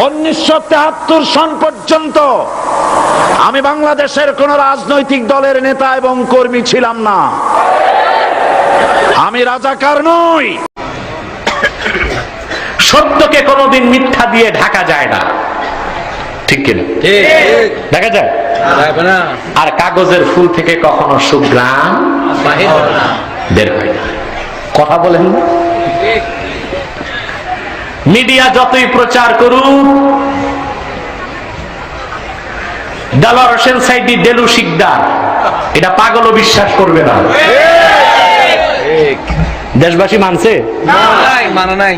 1973 সন পর্যন্ত আমি বাংলাদেশের কোন রাজনৈতিক দলের নেতা এবং কর্মী ছিলাম না। আমি রাজাকার নই। সত্যকে কোনোদিন মিথ্যা দিয়ে ঢাকা যায় না, ঠিক কিনা? দেখা যায় না। আর কাগজের ফুল থেকে কখনো সুঘ্রাণ বের হয় না। কথা বলেন না? মিডিয়া যতই প্রচার করুক, দেলোয়ার হোসেন সাইদি দেলু শিকদার, এটা পাগলও বিশ্বাস করবে না। দেশবাসী মানছে?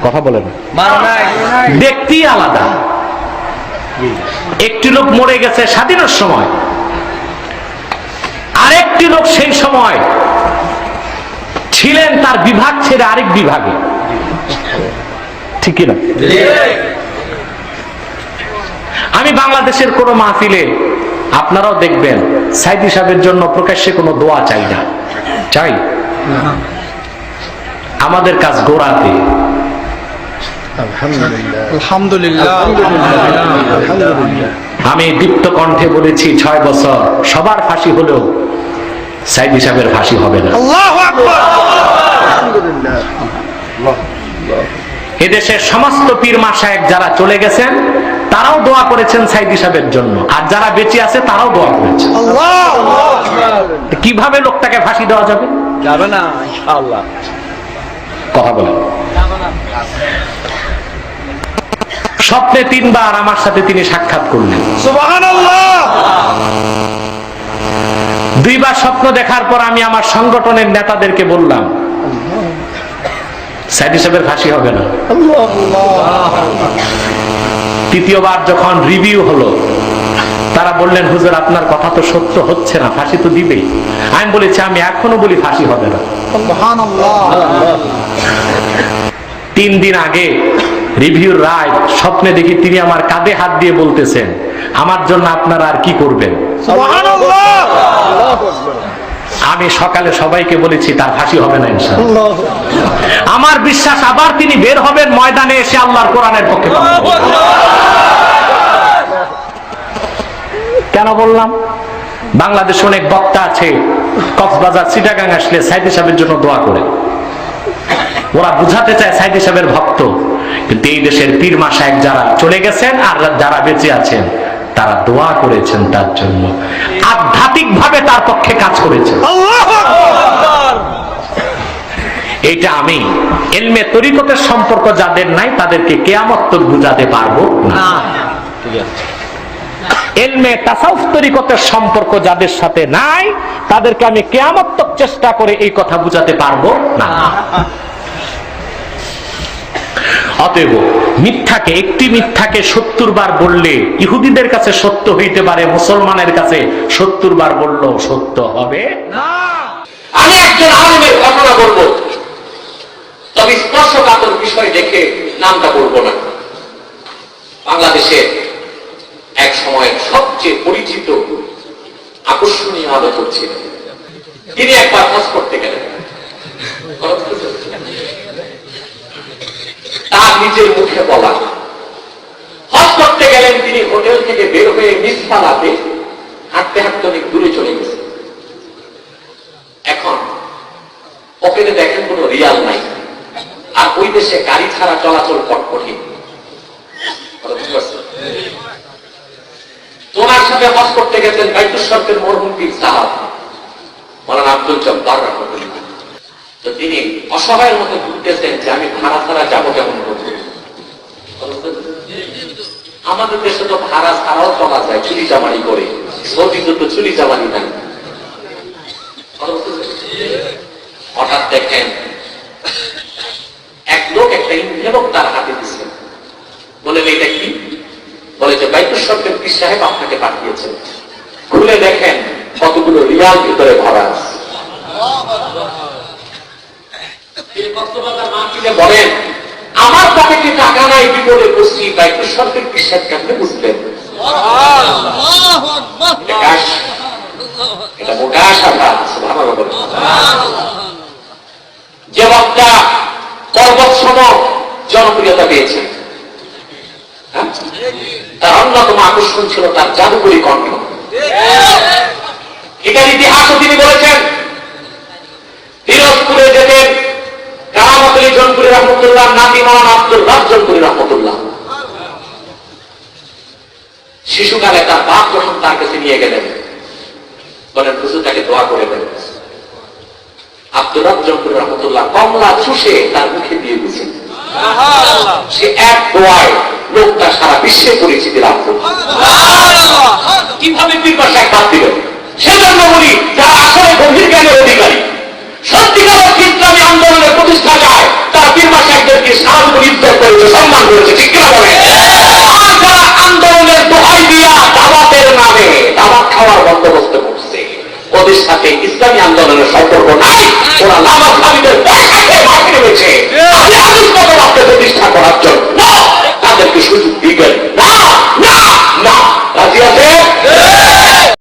কথা বলেন। ব্যক্তি আলাদা। একটি লোক মরে গেছে স্বাধীনের সময়, আরেকটি লোক সেই সময় ছিলেন তার বিভাগ ছেড়ে আরেক বিভাগে, ঠিক কিনা? আমি বাংলাদেশের কোন মাহফিলে আপনারাও দেখবেন সাইদি সাহেবের জন্য প্রকাশ্যে কোনো দোয়া চাই না। চাই? আমাদের কাজ গোড়াতে। আমি দীপ্ত কণ্ঠে বলেছি 6 বছর সবার ফাঁসি হলেও সাইদি সাহেবের ফাঁসি হবে না। এদেশের সমস্ত পীর মাশায়েখ যারা চলে গেছেন তারাও দোয়া করেছেন সাইদি সাহেবের জন্য, আর যারা বেঁচে আছে তারাও দোয়া করেছেন। কিভাবে লোকটাকে ফাঁসি দেওয়া যাবে? যাবে না ইনশাআল্লাহ। কথা বলেন। স্বপ্নে 3 বার আমার সাথে তিনি সাক্ষাৎ করলেন। সুবহানাল্লাহ। 2 বার স্বপ্ন দেখার পর আমি আমার সংগঠনের নেতাদেরকে বললাম সাইদি সাহেবের ফাঁসি হবে না। 3য় বার যখন রিভিউ হলো, তারা বললেন হুজুর আপনার কথা তো সত্য হচ্ছে না, ফাঁসি তো দিবেই। আমি বলেছি আমি এখনো বলি ফাঁসি হবে না। 3 দিন আগে রিভিউর রায় স্বপ্নে দেখি তিনি আমার কাঁধে হাত দিয়ে বলতেছেন আমার জন্য আপনারা আর কি করবেন। আমি সকালে সবাইকে বলেছি তার ফাঁসি হবে না ইনশাআল্লাহ। আমার বিশ্বাস আবার তিনি বের হবেন ময়দানে এসে আল্লাহর কোরআনের পক্ষে। কেন বললাম? বাংলাদেশে অনেক বক্তা আছে, কক্সবাজার চিটাগাং আসলে সাইদি সাহেবের জন্য দোয়া করে। ওরা বুঝাতে চায় সাইদি সাহেবের ভক্ত, কিন্তু এই দেশের পীর মাশায়েখ যারা চলে গেছেন আর যারা বেঁচে আছেন তারা দোয়া করেছেন তার জন্য, আধ্যাত্মিক ভাবে তার পক্ষে কাজ করেছেন। এটা আমি ইলমে তরিকতের সম্পর্ক যাদের নাই তাদেরকে কিয়ামত তক বুঝাতে পারবো না। ইলমে তাসাউফ তরিকতের সম্পর্ক যাদের সাথে নাই তাদেরকে আমি কিয়ামত তক চেষ্টা করে এই কথা বুঝাতে পারবো না। অতএব মিথ্যাকে, একটি মিথ্যাকে 70 বার বললে ইহুদিদের কাছে সত্য হইতে পারে, মুসলমানের কাছে 70 বার বললেও সত্য হবে না। আমি একজন আলেমের ঘটনা বলবো, তবে স্পর্শকাতর বিষয় দেখে নামটা বলবো না। বাংলাদেশে এক সময় সবচেয়ে পরিচিত আকর্ষণীয় আলোচক ছিলেন। তিনি একবার হজ করতে গেলেন। তার নিজের মুখে বলা, হজ করতে গেলেন তিনি হোটেল থেকে বের হয়ে মিসফালাতে হাঁটতে হাঁটতে অনেক দূরে চলে গেছেন। এখন পকেটে দেখেন কোনো রিয়াল নাই, আর ওই দেশে গাড়ি ছাড়া চলাচল কঠিন। তোমার সাথে হজ করতে গেছেন বাইতুল শরীফের মরহুম পীর সাহেব মাওলানা আব্দুল জব্বার রাহমাতুল্লাহ। তো তিনি অসহায়ের মতো ঘুরতেছেন যে আমি ভাড়া ছাড়া যাবো কেমন করবো। আমাদের দেশে তো ভাড়া ছাড়াও চলা যায়, চুরি চামারি করে। সৌদিতে তো চুরি চামারি নাই। হঠাৎ দেখেন এক লোক একটা ইনভেলপ তার হাতে দিচ্ছেন। বলেন এটা কি? বলে যে বাইতুল শরীফের পীর সাহেব আপনাকে পাঠিয়েছেন। খুলে দেখেন কতগুলো রিয়াল ভিতরে ভরা আছে। বলেন আমার পকেটে টাকা নাই, বিপদে পড়ছি, বাইতুল শরীফের পীর সাহেব কেমনে বুঝলেন? এটা মোটা আশা। যে বক্তা পর্বত সম জনপ্রিয়তা পেয়েছে, হ্যাঁ? তার অন্যতম আকর্ষণ ছিল তার জাদুকরী কণ্ঠ। এটার ইতিহাসও তিনি বলেছেন। পিরোজপুরে যেতেন কারামত আলী জনপুরি রহমতুল্লাহ, নাতি মাওলানা আব্দুল রাব জনপুরি রহমতুল্লাহ। শিশুকালে তার বাপ যখন তার কাছে নিয়ে গেলেন, বলেন হুজুর তাকে দোয়া করে দেন। আব্দুল রাব জনপুরি রহমতুল্লাহ কমলা চুষে তার মুখে দিয়ে দিয়েছেন। সে এক দোয়ায় লোকটা সারা বিশ্বে পরিচিতি লাভ করল। কিভাবে পীর মাশায়েখ বাদ দিল? সেজন্য বলি, যারা আসলে গভীর জ্ঞানের অধিকারী, সত্যিকার ইসলামী আন্দোলনের প্রতিষ্ঠা যায়, তারা পীর মাশায়েখদেরকে সারা জীবন ইজ্জত করেছে, সম্মান করেছে, ঠিক কিনা বলে?